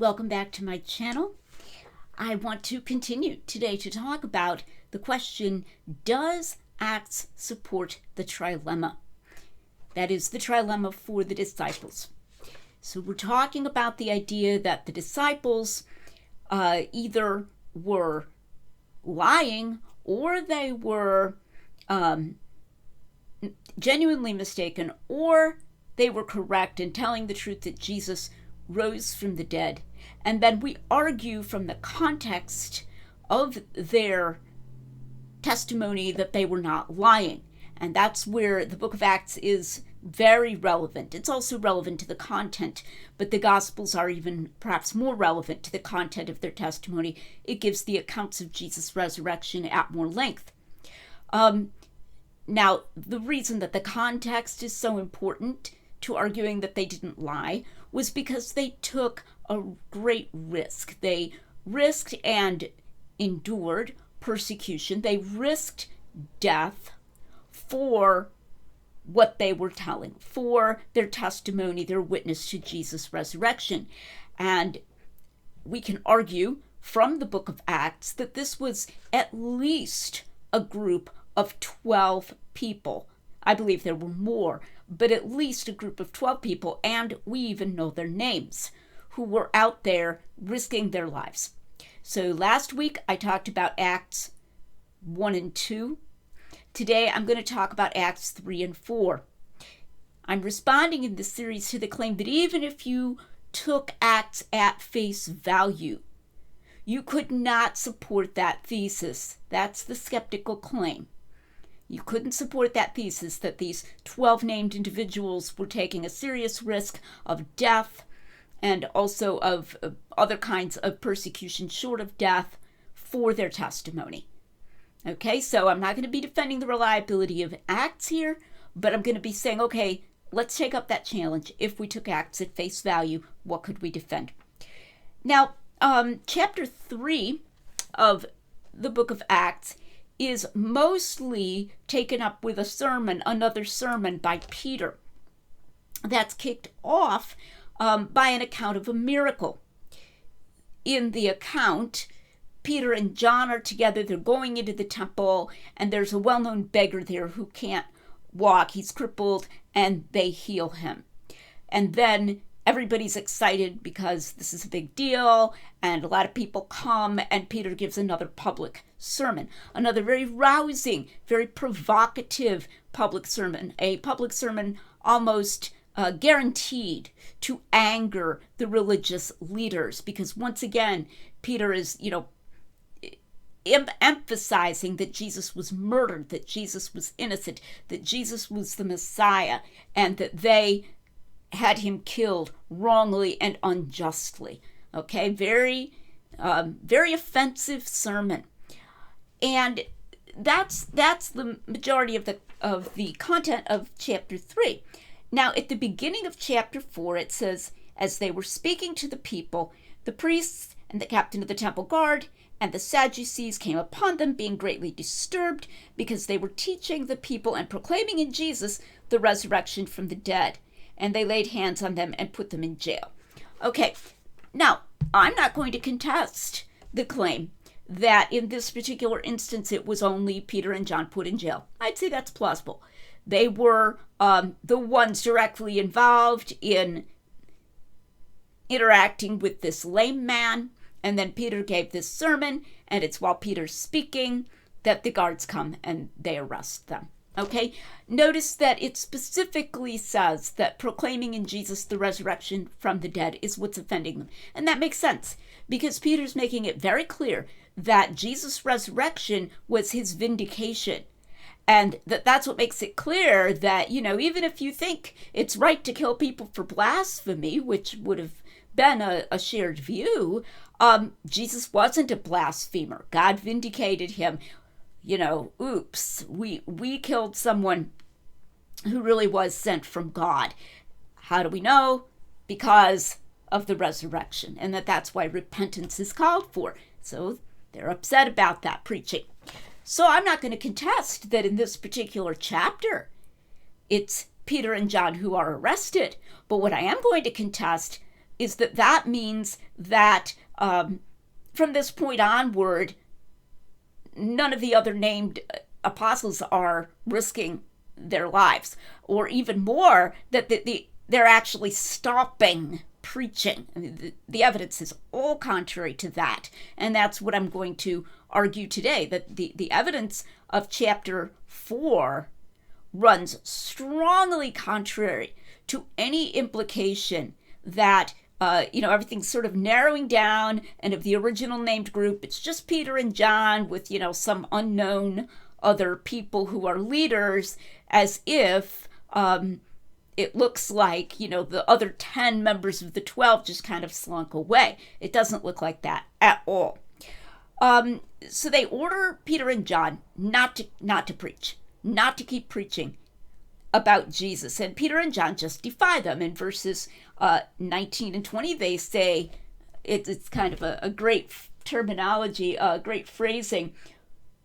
Welcome back to my channel. I want to continue today to talk about the question, does Acts support the trilemma? That is the trilemma for the disciples. So we're talking about the idea that the disciples either were lying or they were genuinely mistaken, or they were correct in telling the truth that Jesus rose from the dead. And then we argue from the context of their testimony that they were not lying. And that's where the book of Acts is very relevant. It's also relevant to the content, but the Gospels are even perhaps more relevant to the content of their testimony. It gives the accounts of Jesus' resurrection at more length. Now, the reason that the context is so important to arguing that they didn't lie was because they took a great risk. They risked and endured persecution. They risked death for what they were telling, for their testimony, their witness to Jesus' resurrection. And we can argue from the book of Acts that this was at least a group of 12 people. I believe there were more, but at least a group of 12 people, and we even know their names, who were out there risking their lives. So last week I talked about Acts 1 and 2. Today I'm going to talk about Acts 3 and 4. I'm responding in this series to the claim that even if you took Acts at face value, you could not support that thesis. That's the skeptical claim. You couldn't support that thesis that these 12 named individuals were taking a serious risk of death and also of other kinds of persecution short of death for their testimony. Okay, so I'm not going to be defending the reliability of Acts here, but I'm going to be saying, okay, let's take up that challenge. If we took Acts at face value, what could we defend? Now, chapter 3 of the book of Acts is mostly taken up with a sermon, another sermon by Peter. That's kicked off by an account of a miracle. In the account, Peter and John are together. They're going into the temple, and there's a well-known beggar there who can't walk. He's crippled, and they heal him. And then everybody's excited because this is a big deal, and a lot of people come, and Peter gives another public sermon, another very rousing, very provocative public sermon, a public sermon almost guaranteed to anger the religious leaders, because once again, Peter is, emphasizing that Jesus was murdered, that Jesus was innocent, that Jesus was the Messiah, and that they had him killed wrongly and unjustly. Okay, very offensive sermon, and that's the majority of the content of chapter 3. Now, at the beginning of chapter 4, it says, as they were speaking to the people, the priests and the captain of the temple guard and the Sadducees came upon them, being greatly disturbed, because they were teaching the people and proclaiming in Jesus the resurrection from the dead. And they laid hands on them and put them in jail. Okay, now, I'm not going to contest the claim that in this particular instance it was only Peter and John put in jail. I'd say that's plausible. They were the ones directly involved in interacting with this lame man, and then Peter gave this sermon, and it's while Peter's speaking that the guards come and they arrest them. Okay, notice that it specifically says that proclaiming in Jesus the resurrection from the dead is what's offending them. And that makes sense, because Peter's making it very clear that Jesus' resurrection was his vindication. And that's what makes it clear that, even if you think it's right to kill people for blasphemy, which would have been a shared view, Jesus wasn't a blasphemer. God vindicated him. Oops, we killed someone who really was sent from God. How do we know? Because of the resurrection, and that's why repentance is called for. So they're upset about that preaching. So I'm not going to contest that in this particular chapter, it's Peter and John who are arrested. But what I am going to contest is that means that from this point onward, none of the other named apostles are risking their lives, or even more, that they're actually stopping preaching. I mean, the evidence is all contrary to that, and that's what I'm going to argue today, that the evidence of chapter 4 runs strongly contrary to any implication that everything's sort of narrowing down, and of the original named group, it's just Peter and John with, some unknown other people who are leaders, as if it looks like, the other 10 members of the 12 just kind of slunk away. It doesn't look like that at all. So they order Peter and John not to preach, not to keep preaching about Jesus. And Peter and John just defy them. In verses 19 and 20, they say, it's kind of a great terminology, great phrasing,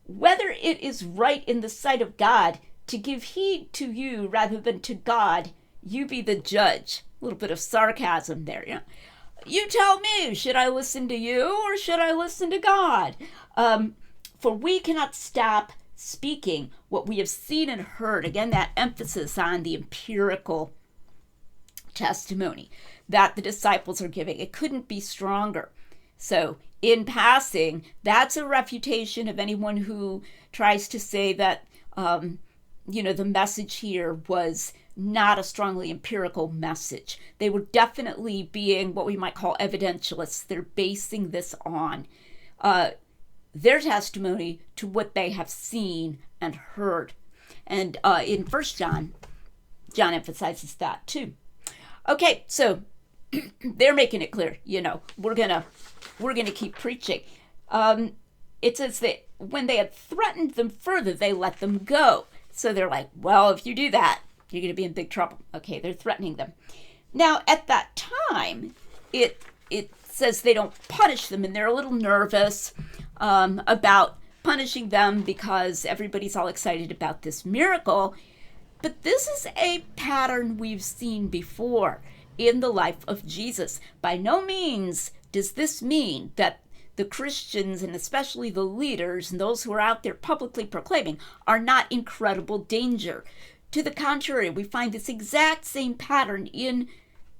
whether it is right in the sight of God to give heed to you rather than to God, you be the judge. A little bit of sarcasm there. You tell me, should I listen to you or should I listen to God? For we cannot stop speaking what we have seen and heard. Again, that emphasis on the empirical testimony that the disciples are giving. It couldn't be stronger. So in passing, that's a refutation of anyone who tries to say that, the message here was not a strongly empirical message. They were definitely being what we might call evidentialists. They're basing this on their testimony to what they have seen and heard. And in 1 John, John emphasizes that too. Okay, so they're making it clear, we're gonna keep preaching. It says that when they had threatened them further, they let them go. So they're like, well, if you do that, you're going to be in big trouble. Okay, they're threatening them. Now, at that time, it says they don't punish them, and they're a little nervous about punishing them because everybody's all excited about this miracle. But this is a pattern we've seen before in the life of Jesus. By no means does this mean that the Christians, and especially the leaders and those who are out there publicly proclaiming, are not in credible danger. To the contrary, we find this exact same pattern in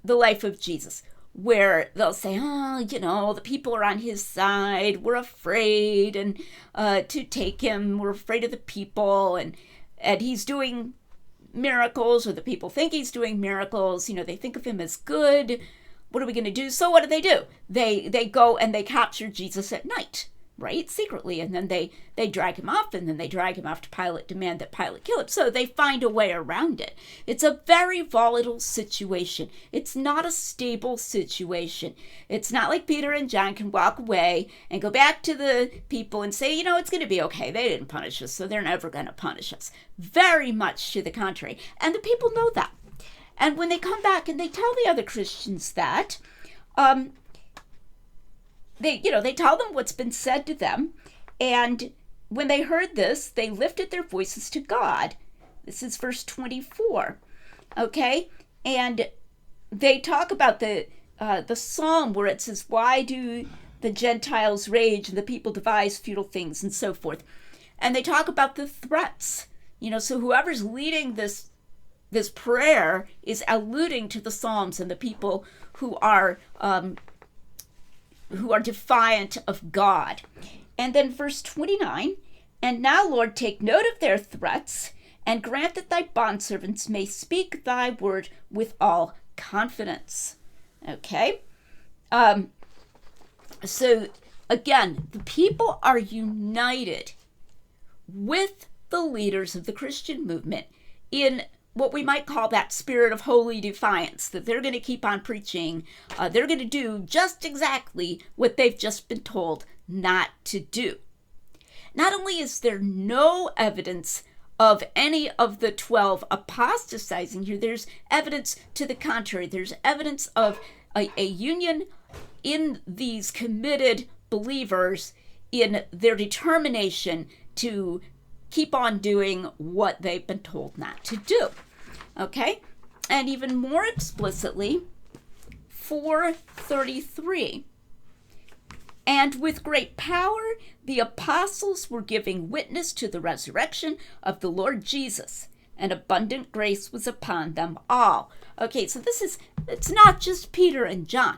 the life of Jesus, where they'll say, the people are on his side, we're afraid and to take him, we're afraid of the people, and he's doing miracles, or the people think he's doing miracles, they think of him as good. What are we going to do? So what do? They go and they capture Jesus at night, right? Secretly. And then they drag him off, and then they drag him off to Pilate, demand that Pilate kill him. So they find a way around it. It's a very volatile situation. It's not a stable situation. It's not like Peter and John can walk away and go back to the people and say, it's going to be okay. They didn't punish us, so they're never going to punish us. Very much to the contrary. And the people know that. And when they come back and they tell the other Christians that, they tell them what's been said to them. And when they heard this, they lifted their voices to God. This is verse 24. Okay? And they talk about the psalm where it says, why do the Gentiles rage and the people devise futile things, and so forth. And they talk about the threats. So whoever's leading this prayer is alluding to the Psalms and the people who are defiant of God. And then verse 29, and now, Lord, take note of their threats, and grant that thy bondservants may speak thy word with all confidence. Okay? So, again, the people are united with the leaders of the Christian movement in what we might call that spirit of holy defiance, that they're going to keep on preaching. They're going to do just exactly what they've just been told not to do. Not only is there no evidence of any of the 12 apostatizing here, there's evidence to the contrary. There's evidence of a union in these committed believers in their determination to keep on doing what they've been told not to do. Okay? And even more explicitly, 4:33. And with great power, the apostles were giving witness to the resurrection of the Lord Jesus, and abundant grace was upon them all. Okay, so it's not just Peter and John.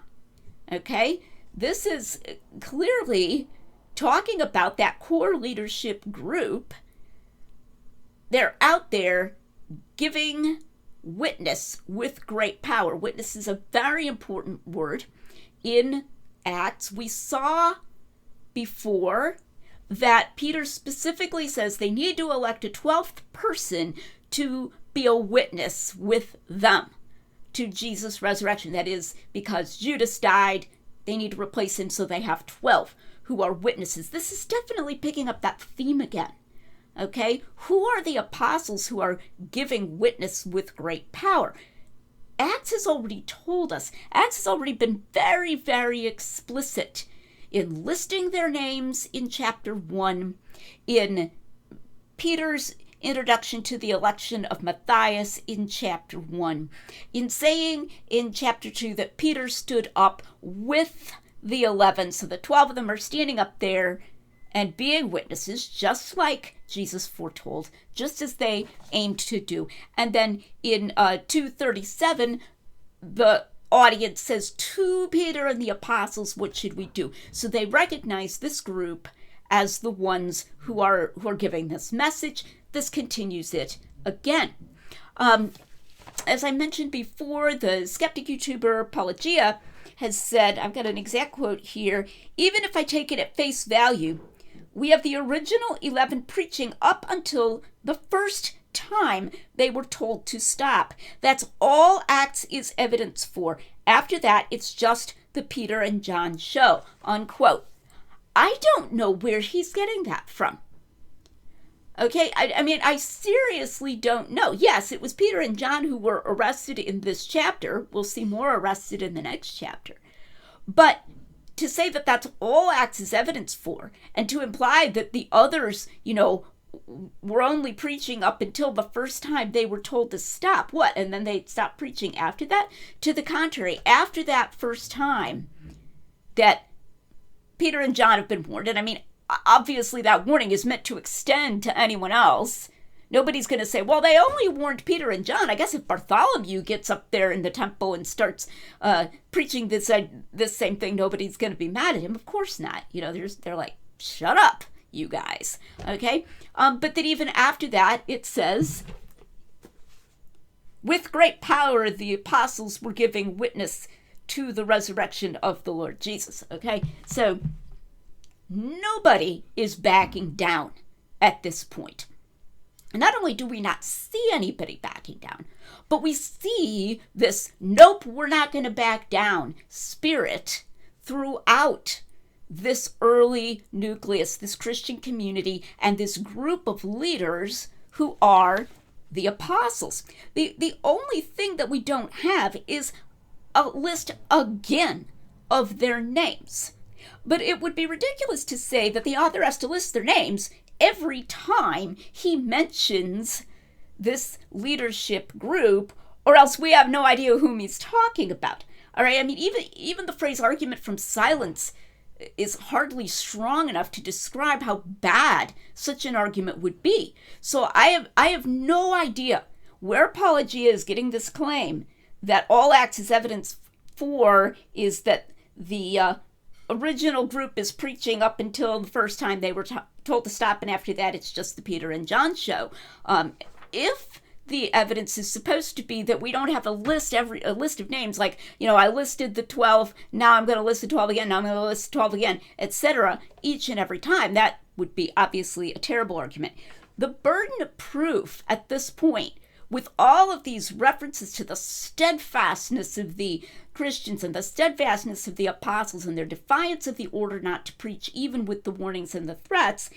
Okay, this is clearly talking about that core leadership group. They're out there giving witness with great power. Witness is a very important word in Acts. We saw before that Peter specifically says they need to elect a 12th person to be a witness with them to Jesus' resurrection. That is, because Judas died, they need to replace him, so they have 12 who are witnesses. This is definitely picking up that theme again. Okay, who are the apostles who are giving witness with great power? Acts has already told us. Acts has already been very, very explicit in listing their names in chapter 1, in Peter's introduction to the election of Matthias in chapter 1, in saying in chapter 2 that Peter stood up with the 11, so the 12 of them are standing up there and being witnesses, just like Jesus foretold, just as they aimed to do. And then in 2:37, the audience says to Peter and the apostles, what should we do? So they recognize this group as the ones who are giving this message. This continues it again. As I mentioned before, the skeptic YouTuber Apologia has said, I've got an exact quote here, even if I take it at face value, we have the original 11 preaching up until the first time they were told to stop. That's all Acts is evidence for. After that, it's just the Peter and John show, unquote. I don't know where he's getting that from. Okay, I mean, I seriously don't know. Yes, it was Peter and John who were arrested in this chapter. We'll see more arrested in the next chapter. But to say that that's all Acts is evidence for, and to imply that the others, were only preaching up until the first time they were told to stop. What? And then they stopped preaching after that? To the contrary, after that first time that Peter and John have been warned, and I mean, obviously that warning is meant to extend to anyone else. Nobody's going to say, well, they only warned Peter and John. I guess if Bartholomew gets up there in the temple and starts preaching this same thing, nobody's going to be mad at him. Of course not. They're like, shut up, you guys. Okay? But then even after that, it says, with great power, the apostles were giving witness to the resurrection of the Lord Jesus. Okay? So nobody is backing down at this point. And not only do we not see anybody backing down, but we see this, nope, we're not going to back down spirit throughout this early nucleus, this Christian community, and this group of leaders who are the apostles. The only thing that we don't have is a list again of their names. But it would be ridiculous to say that the author has to list their names every time he mentions this leadership group, or else we have no idea whom he's talking about. All right, I mean, even the phrase argument from silence is hardly strong enough to describe how bad such an argument would be. So I have no idea where Apologia is getting this claim that all Acts is evidence for is that the original group is preaching up until the first time they were told to stop, and after that it's just the Peter and John show. If the evidence is supposed to be that we don't have a list of names, like, I listed the 12, now I'm going to list the 12 again, now I'm going to list the 12 again, etc., each and every time, that would be obviously a terrible argument. The burden of proof at this point, with all of these references to the steadfastness of the Christians and the steadfastness of the apostles and their defiance of the order not to preach, even with the warnings and the threats,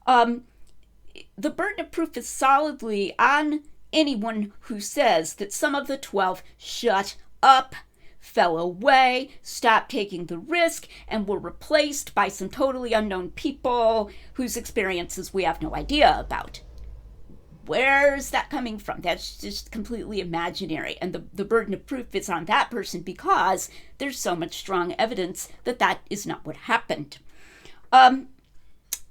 the burden of proof is solidly on anyone who says that some of the 12 shut up, fell away, stopped taking the risk, and were replaced by some totally unknown people whose experiences we have no idea about. Where's that coming from? That's just completely imaginary. And the burden of proof is on that person because there's so much strong evidence that that is not what happened. And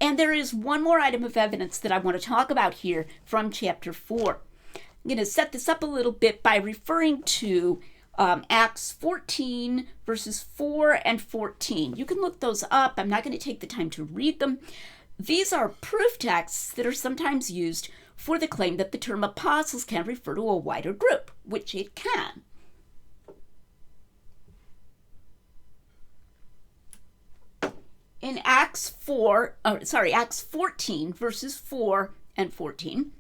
there is one more item of evidence that I want to talk about here from chapter 4. I'm going to set this up a little bit by referring to Acts 14, verses 4 and 14. You can look those up. I'm not going to take the time to read them. These are proof texts that are sometimes used for the claim that the term apostles can refer to a wider group, which it can. In Acts 14, verses 4 and 14,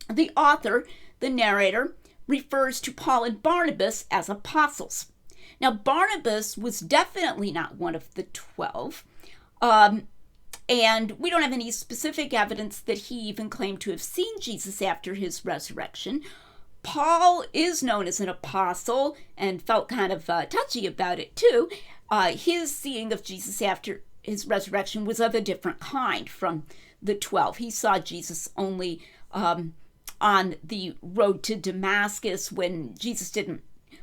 the author, the narrator, refers to Paul and Barnabas as apostles. Now, Barnabas was definitely not one of the 12, and we don't have any specific evidence that he even claimed to have seen Jesus after his resurrection. Paul is known as an apostle and felt kind of touchy about it too. His seeing of Jesus after his resurrection was of a different kind from the 12. He saw Jesus only on the road to Damascus when Jesus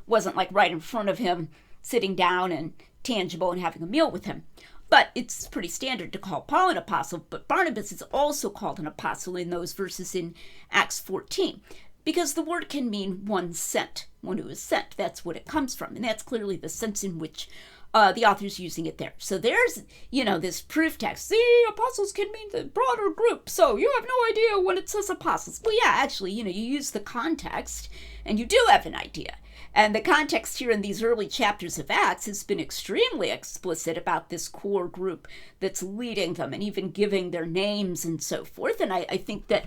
wasn't like right in front of him, sitting down and tangible and having a meal with him. But it's pretty standard to call Paul an apostle, but Barnabas is also called an apostle in those verses in Acts 14, because the word can mean one sent, one who is sent. That's what it comes from, and that's clearly the sense in which the author's using it there. So there's, this proof text. See, apostles can mean the broader group, so you have no idea when it says apostles. Well, yeah, actually, you use the context, and you do have an idea. And the context here in these early chapters of Acts has been extremely explicit about this core group that's leading them and even giving their names and so forth. And I think that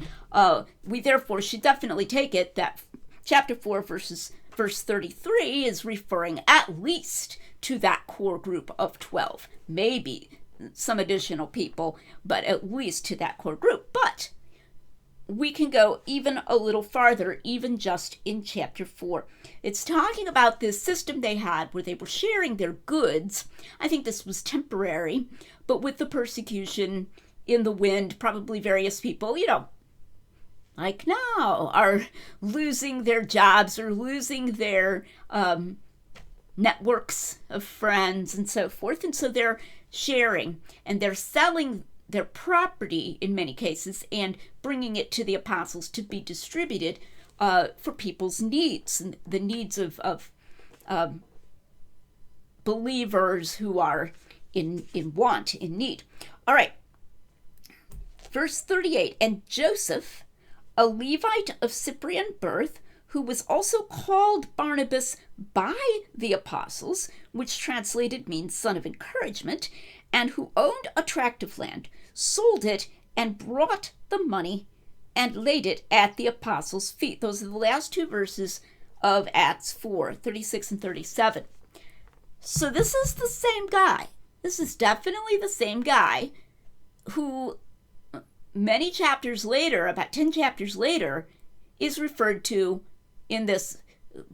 we therefore should definitely take it that chapter 4 verse 33 is referring at least to that core group of 12. Maybe some additional people, but at least to that core group. But we can go even a little farther, even just in chapter 4. It's talking about this system they had where they were sharing their goods. I think this was temporary, but with the persecution in the wind, probably various people, like now, are losing their jobs or losing their networks of friends and so forth. And so they're sharing and they're selling their property in many cases and bringing it to the apostles to be distributed for people's needs and the needs of believers who are in want, in need. All right. Verse 38, and Joseph, a Levite of Cyprian birth, who was also called Barnabas by the apostles, which translated means son of encouragement, and who owned a tract of land, sold it and brought the money and laid it at the apostles' feet. Those are the last two verses of Acts 4, 36 and 37. So this is the same guy. This is definitely the same guy who many chapters later, about 10 chapters later, is referred to in this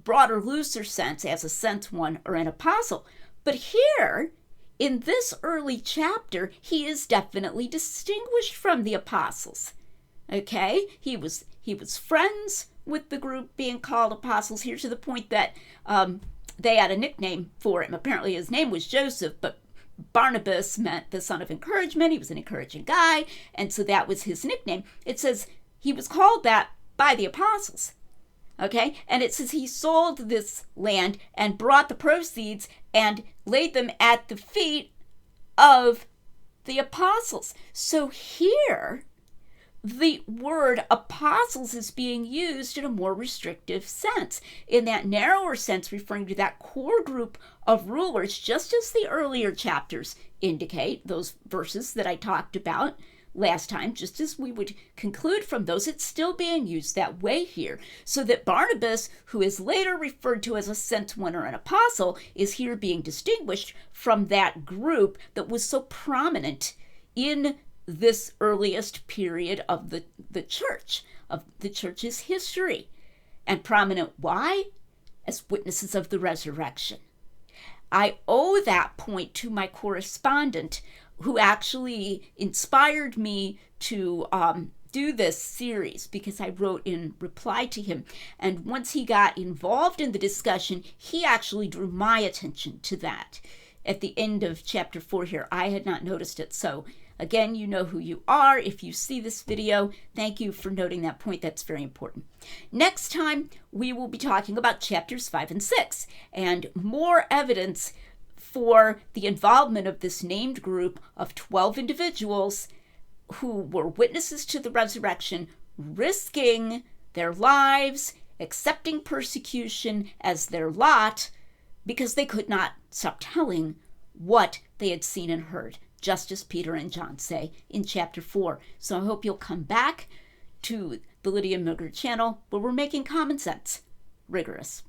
broader, looser sense as a sent one or an apostle. But here, in this early chapter, he is definitely distinguished from the apostles. Okay? He was friends with the group being called apostles, here to the point that they had a nickname for him. Apparently his name was Joseph, but Barnabas meant the son of encouragement. He was an encouraging guy, and so that was his nickname. It says he was called that by the apostles. Okay? And it says he sold this land and brought the proceeds and laid them at the feet of the apostles. So here, the word apostles is being used in a more restrictive sense, in that narrower sense, referring to that core group of rulers, just as the earlier chapters indicate, those verses that I talked about last time, just as we would conclude from those, it's still being used that way here. So that Barnabas, who is later referred to as a sent one or an apostle, is here being distinguished from that group that was so prominent in this earliest period of the church, of the church's history. And prominent, why? As witnesses of the resurrection. I owe that point to my correspondent, who actually inspired me to do this series because I wrote in reply to him. And once he got involved in the discussion, he actually drew my attention to that at the end of chapter 4 here. I had not noticed it. So again, you know who you are. If you see this video, thank you for noting that point. That's very important. Next time, we will be talking about chapters 5 and 6 and more evidence for the involvement of this named group of 12 individuals who were witnesses to the resurrection, risking their lives, accepting persecution as their lot, because they could not stop telling what they had seen and heard, just as Peter and John say in chapter 4. So I hope you'll come back to the Lydia Milgard channel, where we're making common sense rigorous.